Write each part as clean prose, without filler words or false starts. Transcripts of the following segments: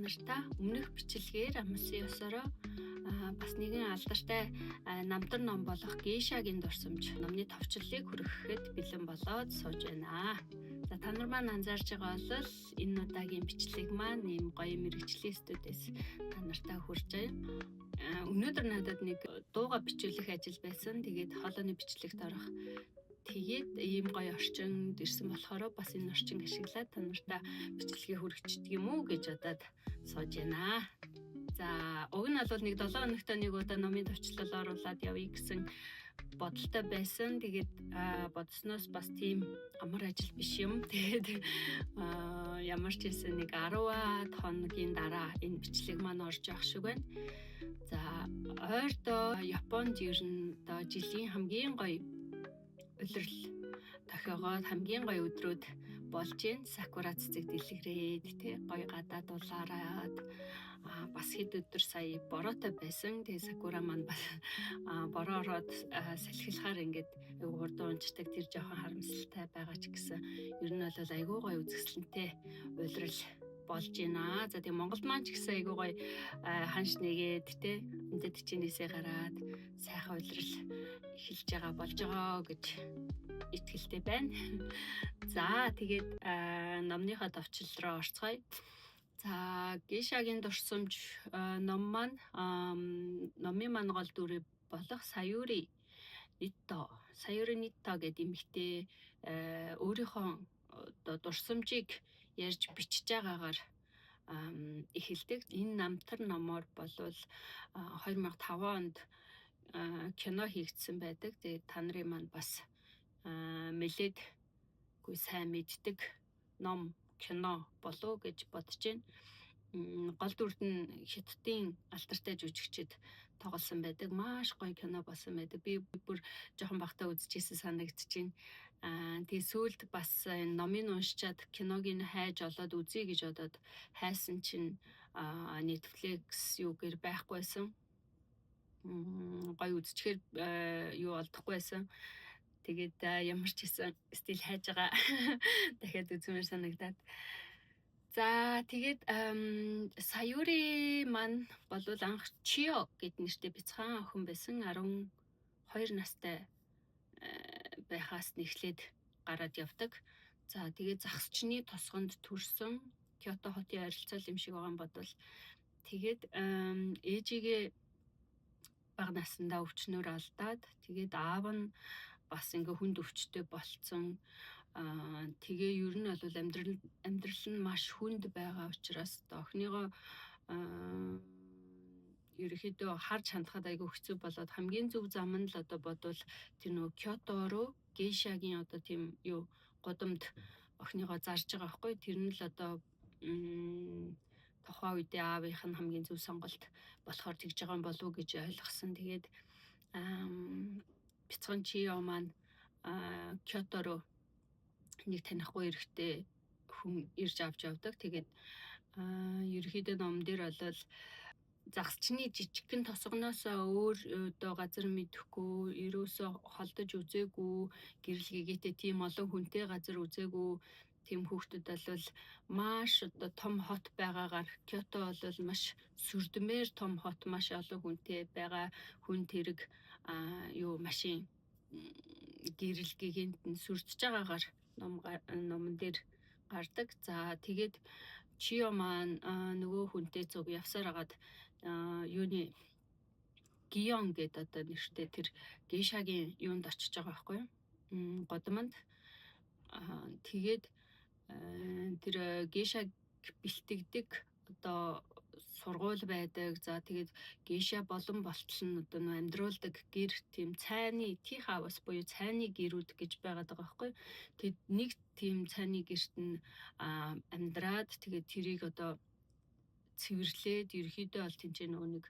нартай өмнөх бичлэгээр амлсан ёсороо бас нэгэн алдартай намтар ном болох Гейшагийн дурсамж номны товчлолыг хүргэхэд бэлэн болоод сууж байна. За та нар маань анзаарч байгаа бол энэ удаагийн бичлэг маань ийм гоё мэргэжлийн студиэс та нартай хүрж байгаа. Өнөөдөр надад нэг дууга бичүүлэх ажил байсан. Тэгээд хоолойны бичлэгт орох. Тэгээд ийм гоё орчинд ирсэн болохоор бас энэ орчин ашиглаад та нартай бичлэгээ хүргэчихдэг юм уу гэж бодоод сууж байна. За уг нь бол нэг 7 хоногт нэг удаа номын товчлол оруулаад явъя гэсэн бодолтой байсан. Тэгээд бодсноос бас тийм амар ажил биш юм. Тэгээд ямар ч хэлсэн нэг 10 хоногийн дараа энэ бичлэг маань орж явах шиг байна. За ойрдоо Японд ерөн одоо жилийн хамгийн гоё улирал тохиогоод хамгийн гоё өдрүүд болж гин сакура цэцэг дэлгэрээд тий гоё гадаад улаараад бас хэд өдөр сая бороотой байсан. Тэгээ сакура маань бас бороо ороод салхилахаар ингээд урд унждаг тэр жоохон харамсалтай байгаа ч гэсэн ер нь бол айгүй гоё үзэсгэлэнтэй улирал болж байна. За тийм Монголд маань ч гэсэн айгүй гоё ханш нэгээд тий энэд чинээсээ гараад сайхан улирал эхэлж байгаа болж байгаа гэж итгэлтэй байна. За тэгээд номныхоо товчлол руу орцгоё. За Гейшагийн дурсамж ном маань номын маань гол дүр болох Саюри Нитто гэдэг эмэгтэй өөрийнхөө одоо дурсамжийг ярьж бичиж байгаагаар эхэлдэг. Энэ намтар номоор болвол 2005 онд кино хийгдсэн байдаг. Тэгээд та нарын маань бас мэлээдгүй сайн мэддэг ном кино болов гэж бодож байна. Гол дүрд нь Хятадын алдартай жүжигчид тоглосон байдаг. Маш гоё кино болсон байдаг. Би бүр жоохон багтаа үзчихсэн санагдчихээн. Тэгээ сүүлд бас номыг уншичаад киног нь хайж олоод үзье гэж бодоод хайсан чинь Netflix юугээр байхгүйсэн. Гоё үзчихээр юу олдохгүйсэн. Тэгээд ямар ч гэсэн стил хайж байгаа. Дахиад үзмээр санагдаад. За тэгээд Саюри маань болвол анх Чио гэд нэртэй бяцхан охин байсан. 12 настай байхаас нэхлээд гараад явдаг. За тэгээд загсчны тосгонд төрсөн Киото хотын ойролцоол юм шиг байгаа юм бодвол тэгээд ээжигээ бага насндаа өвчнөөр алдаад тэгээд аав нь бас ингээ хүнд өвчтэй болцсон. Тэгээ ер нь бол амьдрал нь маш хүнд байгаа учраас охиныгоо ерөөхдөө харж хандхад айгүй хэцүү болоод хамгийн зөв зам нь л одоо бодвол тэр нөгөө Киото руу Гейшагийн одоо тийм юу гудамд охиныгоо зарж байгаа байхгүй. Тэр нь л одоо тухайн үедээ аавынх нь хамгийн зөв сонголт болохоор тэгж байгаа юм болов уу гэж ойлгосон. Тэгээд бяцхан Чио маань Киото руу нэг танихгүй эрэгтэй хүн ирж авч явдаг. Тэгээд ерөөхдөө ном дээр бол загсчны жижигхэн тосгоноос өөр одоо газар мэдэхгүй, ерөөсөө холдож үзээгүй, гэрэл гэгээтэй тийм олон хүнтэй газар үзээгүй тийм хүүхдүүд бол маш одоо том хот байгаагаар Киото бол маш сүрдмээр том хот, маш олон хүнтэй байгаа. Хүн тэрэг машин гэрэл гэгээнт нь сүрдэж байгаагаар номон дээр гардаг. За тэгээд Чио маань нөгөө хүнтэй цуг явсаар агаад юуны Гион гэдэг одоо нэртэй тэр Гейшагийн юунд очиж байгаа байхгүй юу? Годамд. Тэгээд тэр Гейшаг бэлтгэдэг одоо сургууль байдаг. За тэгээд Гейша болон болтол нь одоо нөө амьдруулдаг гэр тийм цайны tea house буюу цайны гэрүүд гэж байгаад байгаа байхгүй. Тэд нэг тийм цайны гэрт нь амьдраад тэгээд тэрийг одоо цэвэрлээд ерөөхдөө бол тэнцээ нөгөө нэг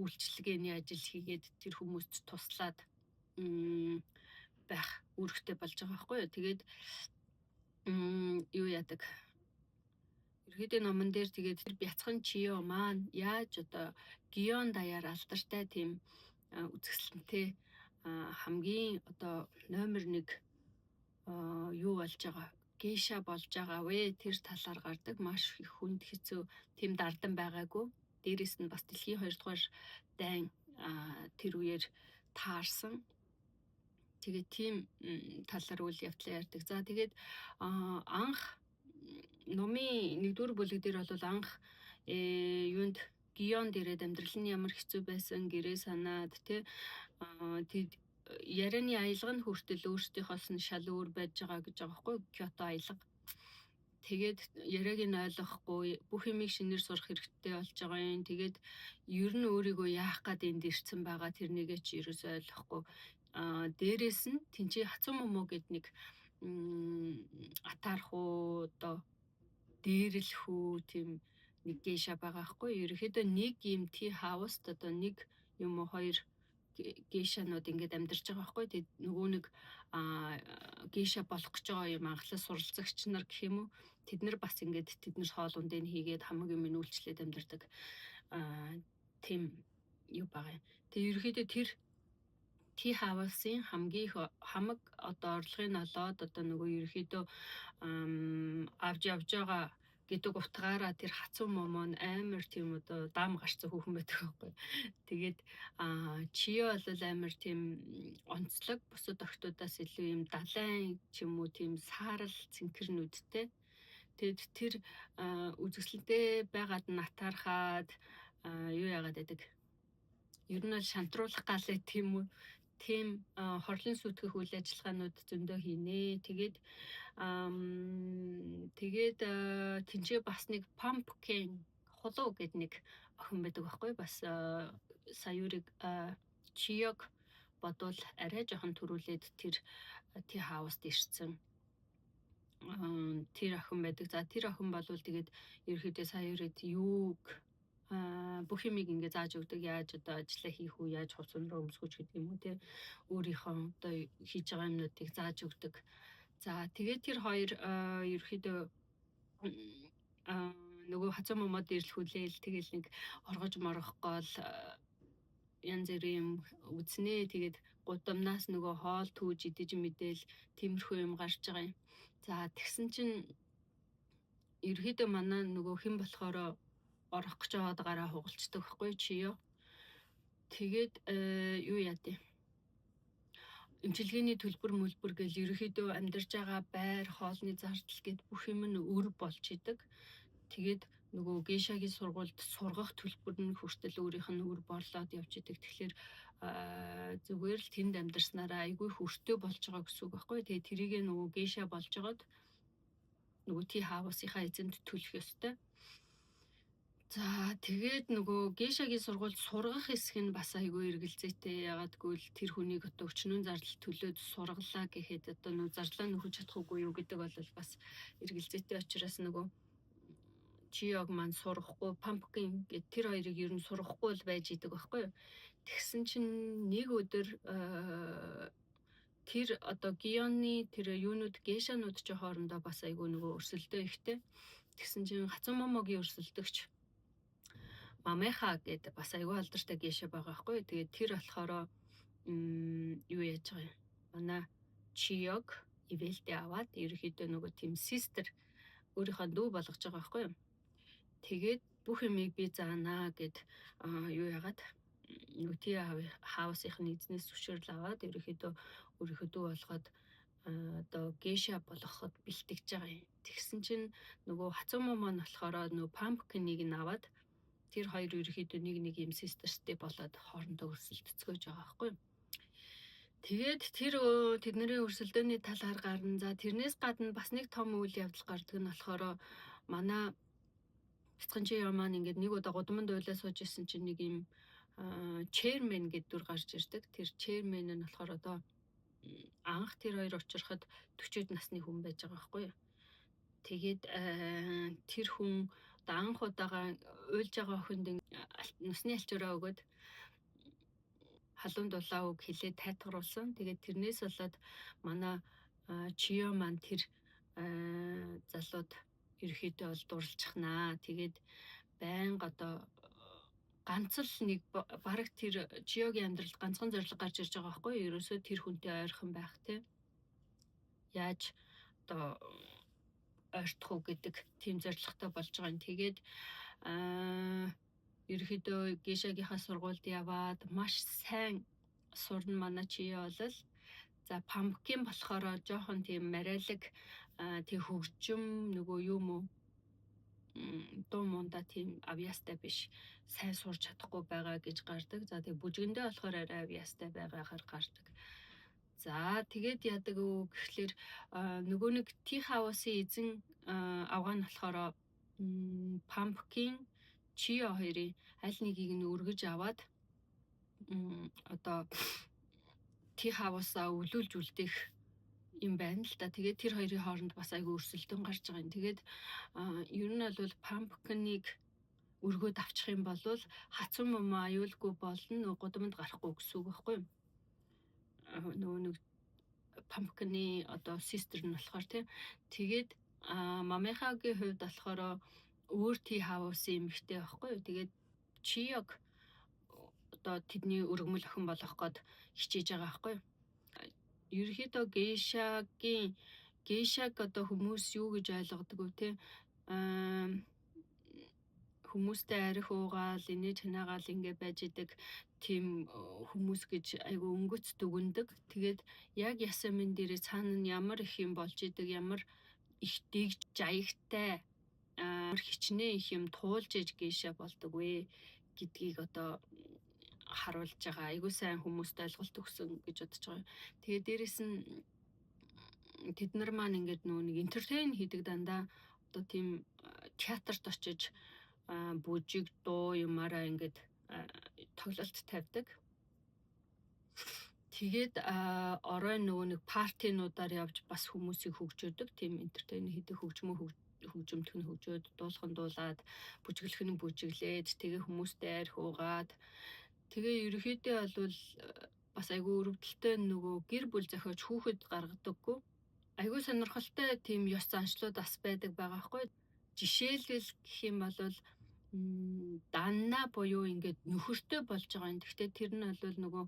үйлчлэгээний ажил хийгээд тэр хүмүүст туслаад байх үүрэгтэй болж байгаа байхгүй юу. Тэгээд юу яадаг. Ерөөдөө номон дээр тэгээд тэр бяцхан Чио маань яаж одоо Гион даяар алдартай тийм үзэсгэлэнтэй хамгийн одоо номер 1 юу болж байгаа гейша болж байгаа вэ? Тэр талаар гардаг маш их хүнд хэцүү тийм дардан байгаагүй. Дээрээс нь бас дэлхийн 2 дугаар дайн тэр үеэр таарсан. Тэгээд тийм талаар үйл явдлаа ярьдаг. За тэгээд анх номын 1-р бүлэг дээр бол анх юунд Гион дээрээ амьдрал нь ямар хэцүү байсан гэрээ санаад тэд ярианы аялга нь хүртэл өөрсдийнхоос нь шал өөр байж байгаа гэж байгаа байхгүй Кёто аялга. Тэгээд яриаг нь ойлгохгүй бүх юмыг шинээр сурах хэрэгтэй болж байгаа юм. Тэгээд ер нь өөрийгөө яах гээд энд ирсэн байгаа тэрнийгээ чи ерөөсөө ойлгохгүй. Дээрээс нь тэнцээ хацуу момоо гэд нэг атаархуу одоо дээрлэхүү тийм нэг гейша байгаа хгүй. Ерөнхийдөө нэг юм ти хауст одоо нэг юм уу хоёр гейшанууд ингээд амьдарч байгаа хгүй. Тэгээд нөгөө нэг гейша болох гэж байгаа юм анхлаа суралцагч нар гэх юм уу. Тэд нар бас ингээд тэднэр хоолундыг хийгээд хамаг юм үйлчлээд амьдардаг тийм юу байгаа. Тэгээд ерөнхийдөө тэр ти хавасын хамгийн хамаг одоо орлогыг нь олоод одоо нөгөө ерөнхийдөө авж явж байгаа гэдэг утгаараа тэр хацуу момоо амар тийм одоо дам гарцсан хүүхэн байдаг байхгүй. Тэгээд чиё бол амар тийм онцлог бусад охтуудаас илүү юм далайн ч юм уу тийм саарал цэнхэрнүүдтэй. Тэгэд тэр үзэсгэлэнтэй байгаад натаархаад юу яагаад байдаг. Ер нь бол шантруулах гал тийм үү. Тийм хорлон сүйтгэх үйл ажиллагаанууд зөндөө хийнэ. Тэгээд тэнцээ бас нэг pumpkin холоо гэдэг нэг охин байдаг байхгүй бас саяурыг чиёг бодвол арай жоохон төрүүлээд тэр тий хауст ирсэн. Тэр охин байдаг. За тэр охин болвол тэгээд ерөөхдөө саяурыг юуг бүх юмыг ингээ зааж өгдөг. Яаж одоо ажиллаа хийх үү, яаж хувцас руу өмсгөж гэдэг юм уу те. Өөрийнхөө одоо хийж байгаа юмнуудыг зааж өгдөг. За тэгээд тэр хоёр ерөөхдөө нөгөө хацуу момод ирлхүүлээл тэгэл нэг оргож морох гол янз бүрийн үзнэ. Тэгээд гудамнаас нөгөө хоол түүж идэж мэдээл тиймэрхүү юм гарч байгаа юм. За тэгсэн чинь ерөөхдөө манай нөгөө хэн болохоор орох гэж байгаагаараа хугалцдаг байхгүй чиё. Тэгээд юу яадэ. Эмчилгээний төлбөр мөлбөр гэл ерөөхдөө амьдарч байгаа байр хоолны зардал гэд бүх юм нь өр болж идэг. Тэгээд нөгөө гейшагийн сургуульд сургах төлбөр нь хүртэл өөрийнх нь өр борлоод явж идэг. Тэгэхээр зүгээр л тэнд амьдарснараа айгүй хүртээ болж байгаа гэсэн үг байхгүй. Тэгээд тэрийг нөгөө гейша болж байгаад нөгөө тий хаусынхаа эзэнд төлөх ёстой. За тэгээд нөгөө гейшагийн сургуульд сургах хэсэг нь бас айгүй эргэлзээтэй. Яагаадгүй л тэр хүнийг одоо өчнөн зардал төлөөд сургалаа гэхэд одоо нөгөө зарлаа нөхөж чадахгүй юу гэдэг бол бас эргэлзээтэй учраас нөгөө чиёг маань сурахгүй pumpkin гэд тэр хоёрыг ер нь сурахгүй л байж идэг байхгүй юу. Тэгсэн чинь нэг өдөр тэр одоо гионы тэр юунууд гейшанууд ч хоорондоо бас айгүй нөгөө өрсөлдөө ихтэй. Тэгсэн чинь хацуу момогийн өрсөлдөгч Мамеха гэдэг бас айгүй алдартай гейша байгаа байхгүй. Тэгээд тэр болохоор юу яаж байгаа юм. Манай чиёг ивэлдээ аваад ерөөхдөө нөгөө team sister өөрийнхөө дүү болгож байгаа байхгүй юу. Тэгээд бүх юмыг би заанаа гэд юу яагаад нөгөө тий хаусынхны эзнээс зөвшөөрөл аваад ерөөхдөө өөрийнхөө дүү болгоод одоо гейша болгоход бэлтгэж байгаа юм. Тэгсэн чинь нөгөө хацуу момоо нь болохоор нөгөө pumpkin-ыг нь аваад тэр хоёр ерөөхдөө нэг юм sister-тэй болоод хоорондоо өрсөлдөцгөөж байгаа байхгүй юу. Тэгээд тэр тэдний өрсөлдөөний талаар гарна. За тэрнээс гадна бас нэг том үйл явдал гардаг нь болохоор манай бяцхан чи маань ингээд нэг удаа гудамд уйлаа сууж исэн чинь нэг юм chairman гэдэг дүр гарч ирдэг. Тэр chairman нь болохоор одоо анх тэр хоёр очироход 40-од насны хүн байж байгаа байхгүй юу. Тэгээд тэр хүн анх удаага уйлж байгаа охинд насны алчуураа өгөөд халуун дулаан үг хэлээд тайтгаруулсан. Тэгээд тэрнээс болоод манай чиё маань тэр залууд ерөөхдөө бол дурлцахнаа. Тэгээд байнга одоо ганц л нэг бараг тэр чиёгийн амьдралд ганцхан зорилго гарч ирж байгаа байхгүй юу? Ерөөсөө тэр хүнтэй ойрхон байх те. Яаж одоо ойртох уу гэдэг тийм зорилготой болж байгаа юм. Тэгээд ерөөхдөө гейшагийнхаа сургуульд яваад маш сайн сурна манай Чиё бол. За pumpkin болохоор жоохон тийм марилэг тэг хөгжим нөгөө юм уу дуу мунда тийм авьяастай биш, сайн сурч чадахгүй байгаа гэж гардаг. За тэг бүжгэндээ болохоор арай авьяастай байгаагаар гардаг. За тэгээд яадаг үү гэхлээр нөгөө нэг tea house-ийн эзэн авгаа нь болохоор pumpkin Чиё хоёрын аль нэгийг нь өргөж аваад одоо tea house-аа өвлүүлж үлдээх юм байна л да. Тэгээд тэр хоёрын хооронд бас айгүй өрсөлдөөн гарч байгаа юм. Тэгээд ер нь бол pumpkin-ыг өргөөд авчих юм бол хацан мумаа аюулгүй болно, гудамд гарахгүй гэсэн үг байхгүй юу? Нөгөө нэг pumpkin-ы одоо sister нь болохоор тийм. Тэгээд Мамихагийн хувьд болохоор өөр tea house-ийн эмэгтэй байхгүй юу? Тэгээд Чиёг одоо тэдний өргөмөл охин болгох гээд хичээж байгаа байхгүй юу? Ерөнхийдөө гейшаг одоо хүмүүс юу гэж ойлгодог вэ те? Хүмүүстэй арх уугаал, инээж ханаагаал ингэ байж идэг тийм хүмүүс гэж айгу өнгөц дүгндэг. Тэгээд яг ясамин дээрээ цаана нь ямар их юм болж идэг, ямар их дэгж жаягтай хичнээн их юм туулж иж гейша болдог вэ гэдгийг одоо харуулж байгаа. Айгу сайн хүмүүст ойлголт өгсөн гэж бодож байгаа. Тэгээд дээрэс нь тэд нар маань ингээд нөгөө нэг entertain хийдэг дандаа одоо тийм театрт очиж бүжиг дуу юмараа ингээд тоглолт тавьдаг. Тэгээд орой нөгөө нэг партинуудаар явж бас хүмүүсийг хөгжөөдөг. Тийм entertain хийдэг хөгжимтг нь хөгжөөд, дуулах нь дуулаад, бүжиглэх нь бүжиглээд, тэгээ хүмүүстэй арх уугаад, тэгээ ерөөхдөө бол бас айгүй өрөвдөлтөй нөгөө гэр бүл зохиож хүүхэд гаргадаггүй. Айгүй сонирхолтой тийм ёс заншлууд бас байдаг байгаа хгүй. Жишээлбэл гэх юм бол данна буюу ингээд нөхөртэй болж байгаа юм. Гэхдээ тэр нь бол нөгөө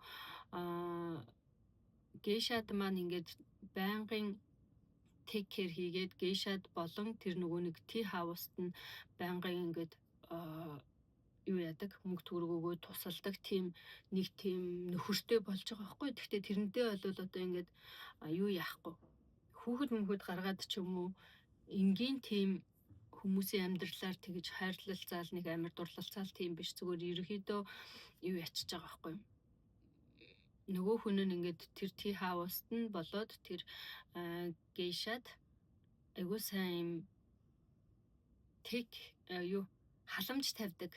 гейшад маань ингээд байнгын take care хийгээд гейшад болон тэр нөгөө нэг tea house-т нь байнгын ингээд юу яадаг, мөнгө төгрөг өгөөд тусалдаг тийм нэг тийм нөхөртэй болж байгаа байхгүй. Гэхдээ тэрнтэй бол одоо ингээд юу яахгүй. Хүүхэд мөнхөд гаргаад ч юм уу энгийн тийм хүмүүсийн амьдралаар тэгж хайрлалцаал нэг амар дурлалцаал тийм биш, зүгээр ерөөхдөө юу ячиж байгаа байхгүй. Нөгөө хүн нь ингээд тэр tea house-т нь болоод тэр гейшад айгуу сайн юу халамж тавьдаг,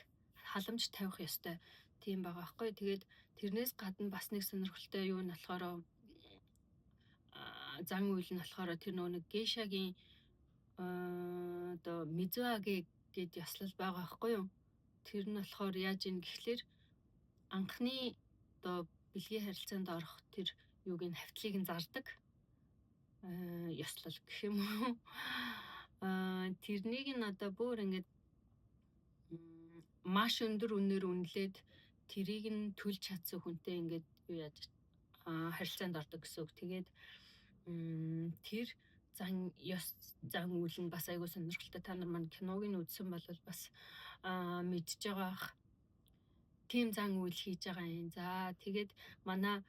халамж тавих ёстой тийм байгаа байхгүй. Тэгээд тэрнээс гадна бас нэг сонирхолтой юу нь болохоор зан үйл нь болохоор тэр нэг гейшагийн одоо мизуаге гэд ёслол байгаа байхгүй юу? Тэр нь болохоор яаж ийн гэхлээр анхны одоо бэлгийн харилцаанд орох тэр юуг нь хавтлыг нь зардаг ёслол гэх юм уу? Тэрнийг нь одоо бүр ингээд маш өндөр үнээр үнэлээд тэрийг нь төлж чадсан хүнтэй ингээд юу яаж харилцаанд ордог гэсэн үг. Тэгээд тэр зан үйл нь бас айгүй сонирхолтой. Та нар маань киног нь үзсэн бол бас мэдж байгаа тийм зан үйл хийж байгаа юм. За тэгээд манай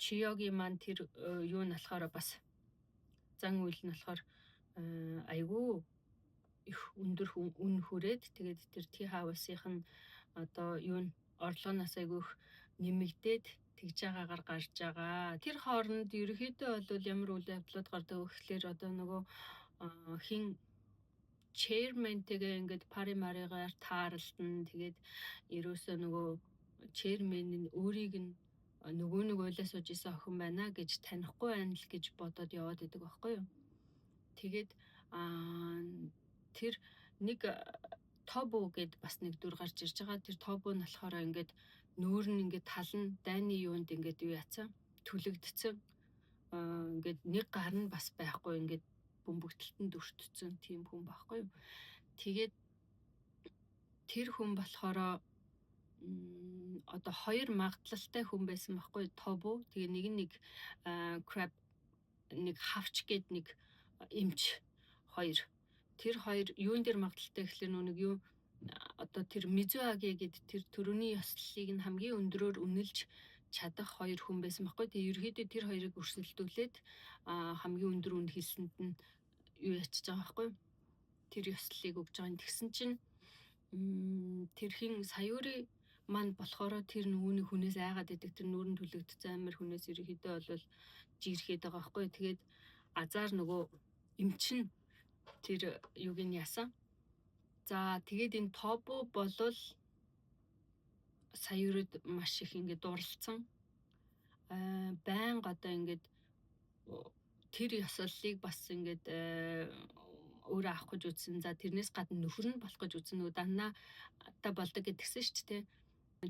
Чиёгийн маань тэр юу нь болохоор бас зан үйл нь болохоор айгүй их өндөр үн хүрээд тэгээд тэр tea house-ийнх нь одоо юу н орлогоноос айгүй их нэмэгдээд тэгж байгаагаар гарч байгаа. Тэр хооронд ерөөхдөө бол ямар үйл явдлууд гардаг вэ гэхлээр одоо нөгөө хин chairman-тэйгээ ингээд пари маригаар таарлтан. Тэгээд ерөөсөө нөгөө chairman нь өөрийг нь нөгөө нэг уйлаа сууж исэн охин байна гэж танихгүй байна л гэж бодоод яваад идэг байхгүй юу. Тэгээд тэр нэг тобу гэд бас нэг дүр гарч ирж байгаа. Тэр тобу нь болохоор ингээд нүүр нь ингээд тал нь дайны юунд ингээд юу яцсан түлэгдсэн. Ингээд нэг гар нь бас байхгүй ингээд бөмбөгтөлтөнд өртсөн тийм хүн байхгүй юу. Тэгээд тэр хүн болохоор одоо хоёр магадлалтай хүн байсан байхгүй тобу. Тэгээ нэг crab нэг хавч гэд нэг эмч хоёр. Тэр хоёр юун дээр магадaltaй гэхлээр нэг юу одоо тэр Мизуаги гэдэг тэр төрөний ёслолыг нь хамгийн өндөрөөр үнэлж чадах хоёр хүн байсан байхгүй. Тэгээ ерөөдөө тэр хоёрыг өрсөлдүүлээд хамгийн өндөр үнд хэлсэнд нь юу ячиж байгаа байхгүй. Тэр ёслолыг өгж байгаа юм. Тэгсэн чинь тэр хин Саяури маань болохоор тэр нөгөөний хүнээс айгаад идэг, тэр нүүрэн түлэгдсэн амир хүнээс ерөөдөө бол жирэхэд байгаа байхгүй. Тэгээд азар нөгөө эмчин тэр юуг нь яасан. За тэгээд энэ Тобу болвол Саяурид маш их ингээд дурлцсан. Байнга одоо ингээд тэр ёслолыг бас ингээд өөрөө авах гэж үзсэн. За тэрнээс гадна нөхөр нь болох гэж үзсэн. Нөгөө даннаа та болдог гэдгсэн шүү дээ.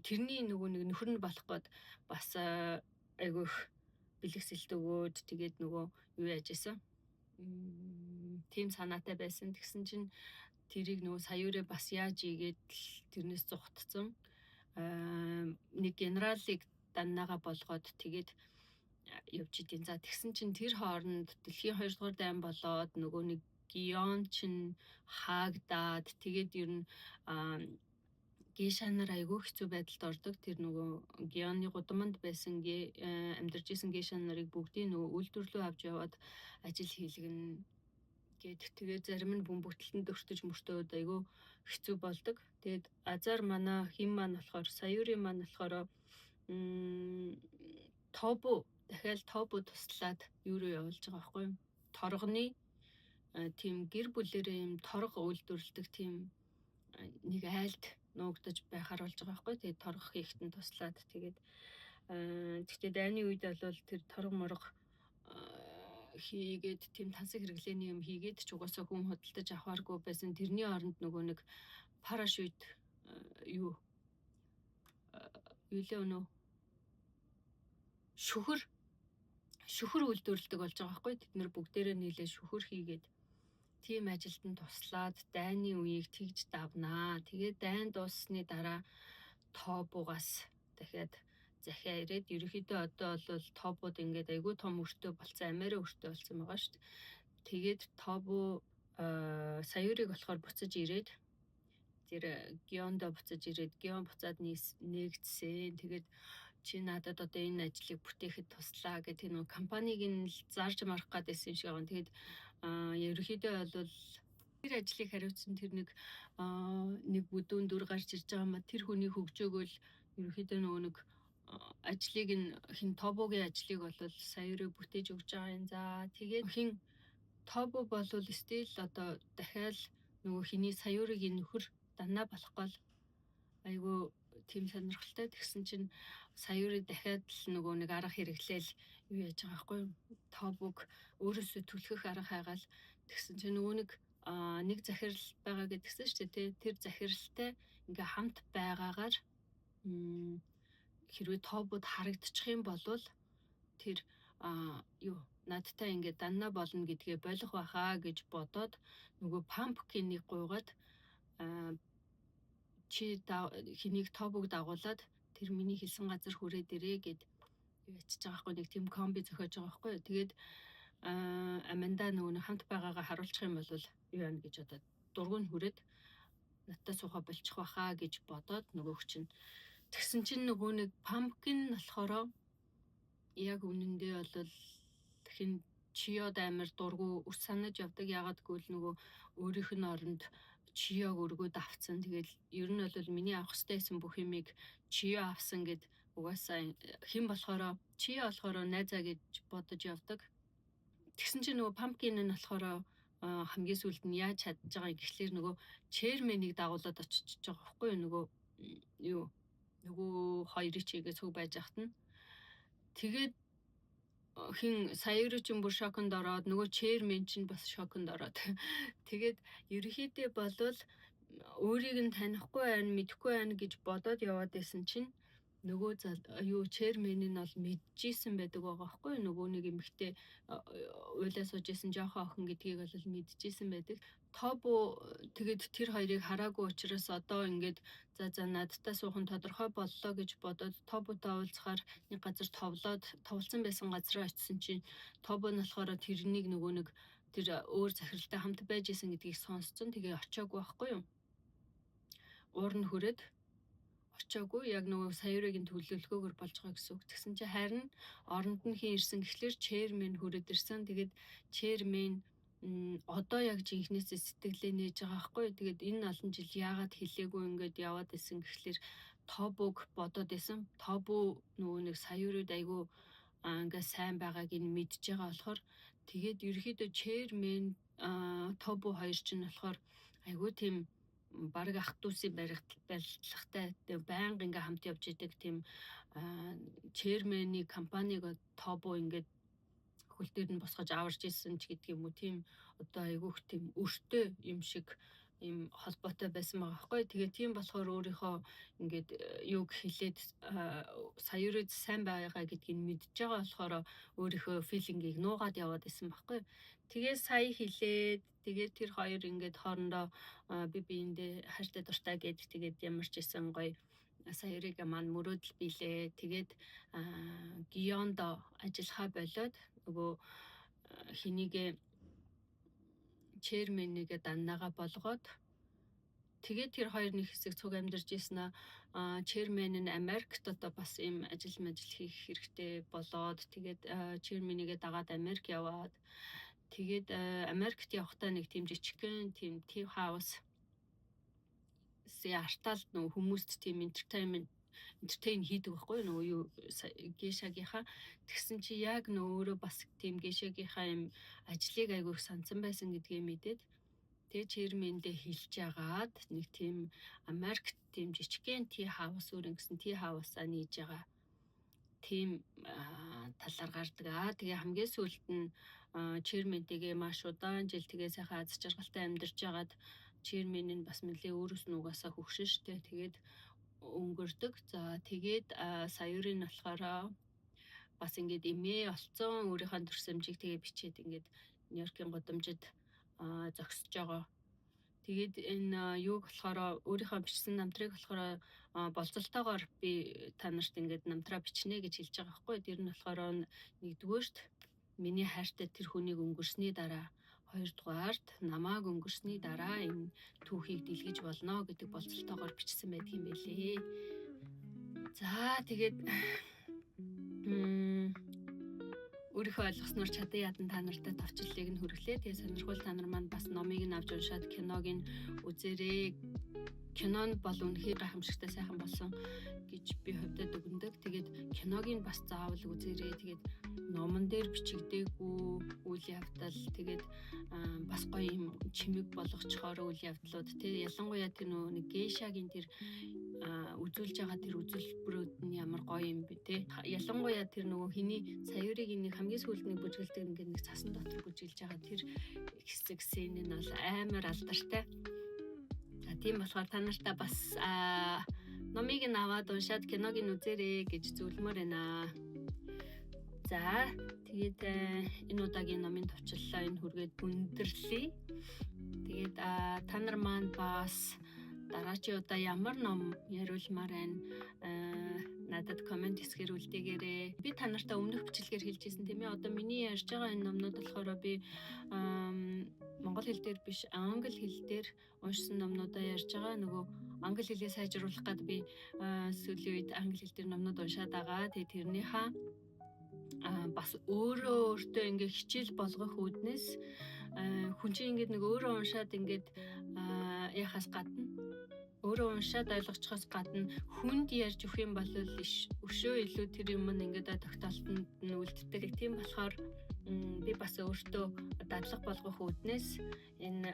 Тэрний нөгөө нэг нөхөр нь болох гээд бас айгүйх бэлгэсэлт өгөөд тэгээд нөгөө юу яаж исэн. Тим санаатай байсан. Тэгсэн чинь тэрийг нөгөө Саяурэ бас яаж игээд тэрнээс зугтцсан. Нэг генералыг даннаага болгоод тэгээд явж идэв. За тэгсэн чинь тэр хооронд дэлхийн 2 дугаар дайн болоод нөгөө нэг Гион чин хаагдаад тэгээд ер нь гейшанаар айгүй хэцүү байдалд ордог. Тэр нөгөө Гионы гудамд байсан амьдарч исэн гейшан нарыг бүгдийг нөгөө үйлдвэрлэлөө авч яваад ажил хийлгэн гээд тэгээд зарим нь бөмбөгтөлтөнд өртөж мөртөөд айгүй хэцүү болдог. Тэгээд азар манай хин маань болохоор Саяури маань болохоор дахиад Тобу туслаад юу руу явуулж байгаа байхгүй юу? Торгоны тийм гэр бүлэрээ юм торго үйлдвэрлэдэг тийм нэг айлд нуугдаж байхаар болж байгаа байхгүй. Тэгээд торго хийхтэн туслаад тэгээд тэгтээ дайны үед бол тэр торго морго хийгээд тийм тансаг хэрэглээний юм хийгээд ч угаасаа хүн худалдаж авахааргүй байсан. Тэрний оронд нөгөө нэг парашют юу лээ өнөө шүхэр үйлдвэрлэдэг болж байгаа байхгүй. Тэд нэр бүгдээрээ нийлээ шүхэр хийгээд тийм ажилд нь туслаад дайны үеийг тэгж давнаа. Тэгээд дайн дууссаны дараа Тобугаас дахиад захиа ирээд ерөөхдөө одоо бол Тобуд ингээд айгүй том өртөө болсон, амиараа өртөө болсон байгаа шүү дээ. Тэгээд Тобу Саяурыг болохоор буцаж ирээд тэр Гиондо буцаж ирээд Гион буцаад нэгдсэн. Тэгээд чи надад одоо энэ ажлыг бүтээхэд туслаа гэх тэр нэг компаниг нь зарж марах гэдсэн шиг байгаа. Тэгээд ерөөхдөө бол тэр ажлыг хариуцсан тэр нэг бүдүүн дүр гарч ирж байгаа ма тэр хүний хөгжөөгөл ерөөхдөө нөгөө нэг ажлыг нь хин Тобугийн ажлыг бол Саяури бүтээж өгч байгаа юм. За тэгээд хин Тобу бол стил одоо дахиад нөгөө хиний Саяуригийн нөхөр данаа болох гол айгүй тийм сонирхолтой. Тэгсэн чинь Саяури дахиад л нөгөө нэг арга хэрэглээл юу яаж байгаа байхгүй юу? Тобуг өөрөөсөө түлхэх арга хайгаал. Тэгсэн чинь нөгөө нэг захирал байгаа гэдгсэн шүү дээ. Тэр захиралтай ингээ хамт байгаагаар хэрвээ Тобуд харагдчих юм бол тэр юу надтай ингээ даннаа болно гэдгээ болох байхаа гэж бодоод нөгөө Пампкинийг гуйгаад чи хэнийг Тобуг дагуулад тэр миний хэлсэн газар хүрээд ирээ гэд ячиж байгаа хгүй. Нэг тийм комби зохиож байгаа хгүй. Тэгээд Аманда нөгөө хамт байгаагаа харуулчих юм бол юу яана гэж одоо дургуун хүрээд надтай сууха болчих байхаа гэж бодоод нөгөөх чинь тэгсэн чинь нөгөө нэг Pumpkin болохоор яг үнэндээ бол хин Чиод амир дургу ус санаж явдаг. Ягаад гэвэл нөгөө өөрийнх нь оронд Чиог өргөд авцсан. Тэгээд ер нь бол миний авах хэрэгтэй байсан бүх юмыг Чио авсан гэд угаасаа хэн болохоор Чио болохоор найзаа гэж бодож явдаг. Тэгсэн чинь нөгөө Pumpkin нь болохоор хамгийн сүүлд нь яаж чадж байгаа юм гэхлээр нөгөө chairman-ыг дагуулад очиж байгаа байхгүй юу? Нөгөө хоёрыг чигээ цуг байж ахт нь. Тэгээд хин Саяури ч бүр шоконд ороод нөгөө chairman чинь бас шоконд ороод тэгээд ерөөхдөө болвол өөрийг нь танихгүй байна, мэдэхгүй байна гэж бодоод яваад байсан чинь нөгөө chairman нь бол мэдчихсэн байдаг байгаа байхгүй юу? Нөгөө нэг эмэгтэй уйлаа сууж исэн жоохон охин гэдгийг бол мэдчихсэн байдаг. Тобу тэгээд тэр хоёрыг хараагүй учраас одоо ингээд за надтай суухан тодорхой боллоо гэж бодоод Тобутай уулзахаар нэг газар товлсон байсан газараа очисон чинь Тобу нь болохоор тэрнийг нөгөө нэг тэр өөр захиралтай хамт байж исэн гэдгийг сонсцсон. Тэгээ очоогүй байхгүй юу? Уур нь хүрээд очоогүй, яг нөгөө саяурын төлөвлөгөөгөр болж байгаа гэсэн үг. Тэгсэн чи харин оронд нь хин ирсэн гэхлээр chairman хүрээд ирсэн. Тэгээд chairman одоо яг жинхнээсээ сэтгэлээ нээж байгаа байхгүй. Тэгээд энэ олон жил яагаад хэлээгүй ингээд яваад исэн гэхлээр тобуг бодоод исэн. Тобу нөгөө нэг саяурууд айгүй ингээд сайн байгааг нь мэдж байгаа болохоор тэгээд ерөөхдөө chairman тобу хоёр ч нь болохоор айгүй тийм баг ах дүүсийн барилдлагатай байнга ингээ хамт явж идэг тийм chairman-ийн компаниг тобу ингээд хөл дээр нь босгож аварж исэн ч гэдэг юм уу, тийм одоо айгүйх тийм өртөө юм шиг ийм холбоотой байсан байгаа байхгүй. Тэгээ тийм болохоор өөрийнхөө ингээд юг хэлээд саяурыг сайн байгаа гэдгийг мэдж байгаа болохоор өөрийнхөө филингийг нуугаад яваад исэн байхгүй. Тэгээ сая хэлээд тэгээд тэр хоёр ингээд хоорондоо би биендээ хайртай дуртай гэд тэгээд ямарч исэн гоё саяурыг маань мөрөөдөл билээ. Тэгээд Гиондо ажиллахаа болоод нөгөө хинийгээ chairman-ийг даннаага болгоод тэгээд тэр хоёр нэг хэсэг цуг амьдарч ийсэн chairman нь Америкт одоо бас ийм ажил хийх хэрэгтэй болоод тэгээд chairman-ийг дагаад Америк яваад тэгээд Америкт явахдаа нэг тийм жижигхэн тийм tea house артаал нөгөө хүмүүст тийм entertain хийдэг байхгүй нөгөө юу гейшагийнхаа. Тэгсэн чи яг нөгөө өөрөө бас тийм гейшагийнхаа юм ажлыг айгүйх сансан байсан гэдгийг мэдээд тэгээ chairman-дээ хэлж яагаад нэг тийм Америкт тийм жижигхэн tea house өөр ингэсэн tea house-аа нээж байгаа тийм талаар гардаг. Тэгээ хамгийн сүүлд нь chairman-тэйгээ маш удаан жил тэгээ сайхан аз жаргалтай амьдарч яагаад chairman нь бас нэлээ өөрөөс нь угаасаа хөгшин штэ. Тэгээд өнгөрдөг. За тэгээд саяурын болохоор бас ингээд эмээ олцсон өөрийнхөө төрсөмжийг тэгээ бичээд ингээд Нью-Йоркийн гудамжид зогсож байгаа. Тэгээд энэ юуг болохоор өөрийнхөө бичсэн намтрыг болохоор болцолтойгоор би та нарт ингээд намтраа бичнэ гэж хэлж байгаа байхгүй. Тэр нь болохоор нэгдүгээрт миний хайртай тэр хүнийг өнгөрсний дараа, хоёрдугаарт намааг өнгөрсний дараа энэ түүхийг дэлгэж болно гэдэг болцолтойгоор бичсэн байдаг юм байлээ. За тэгээд өөрийнхөө ойлгосноор чадан ядан та нартай товчлыг нь хүргэлээ. Тэгээ сонирхол та нар маань бас номыг нь авч уншаад киног нь үзээрэй. Кино нь бол үнэхээр гайхамшигтай сайхан болсон гэж би хувьдаа дүгнэдэг. Тэгээд киног нь бас заавал үзээрэй. Тэгээд номон дээр бичигдээгүй үйл явдал тэгээд бас гоё юм чимэг болгочхоор үйл явдлууд тий ялангуяа тэр нэг гейшагийн тэр үзүүлж байгаа тэр үзүүлбэрүүд нь ямар гоё юм бэ тий ялангуяа тэр нөгөө хиний саяурыг нэг хамгийн сүүлд нэг бүжгэлдэг ингээд нэг цасан дотор бүжгэлж байгаа тэр хэсэг сцен нь бол амар алдартай. За тийм болохоор та нартай бас номыг нь аваад уншаад киног нь үзээрэй гэж зөвлөмөр байна. За тэгээд энэ удаагийн номын товчлолоо энэ хүргээд өндөрлөе. Тэгээд та нар маань бас дараагийн удаа ямар ном яриулмаар байна надад комент хэсгээр үлдээгээрэй. Би та нартай өмнөх бичлэгээр хэлжсэн тийм ээ. Одоо миний ярьж байгаа энэ номнууд болохоор би монгол хэл дээр биш англи хэл дээр уншсан номнуудаа ярьж байгаа. Нөгөө англи хэлээ сайжруулах гээд би сүүлийн үед англи хэл дээр номнууд уншаад байгаа. Тэгээд тэрнийхээ бас өөртөө ингээ хичээл болгох үүднээс хүн чинь ингээд нэг өөрөө уншаад ингээд яхаас гадна өөрөө уншаад ойлгочихоос гадна хүнд ярьж өгөх юм бол өшөө илүү тэр юм ингээд тогтоолтонд нь үлддэг. Тийм болохоор би бас өөртөө дадлага болгох үүднээс энэ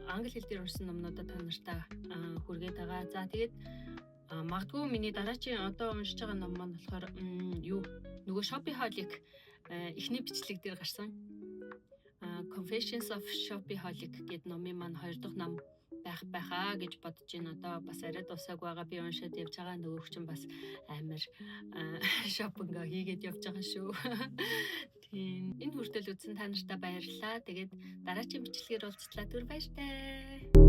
англи хэл дээр уншсан номнуудаа та нартай хүргээд байгаа. За тэгээд магадгүй миний дараагийн одоо уншиж байгаа ном маань болохоор нөгөө Shopaholic эхний бичлэг дээр гарсан Confessions of Shopaholic гэдэг номын маань 2 дахь ном байхаа гэж бодож байна. Одоо бас арай дуусаагүй байгаа. Би уншаад явж байгаа. Нөгөөх чинь бас амар шопинг хийгээд явж байгаа шүү. Тийм. Энэ хүртэл үзсэн та нартай баярлалаа. Тэгээд дараагийн бичлэгээр уулзлаа. Түр баяртай.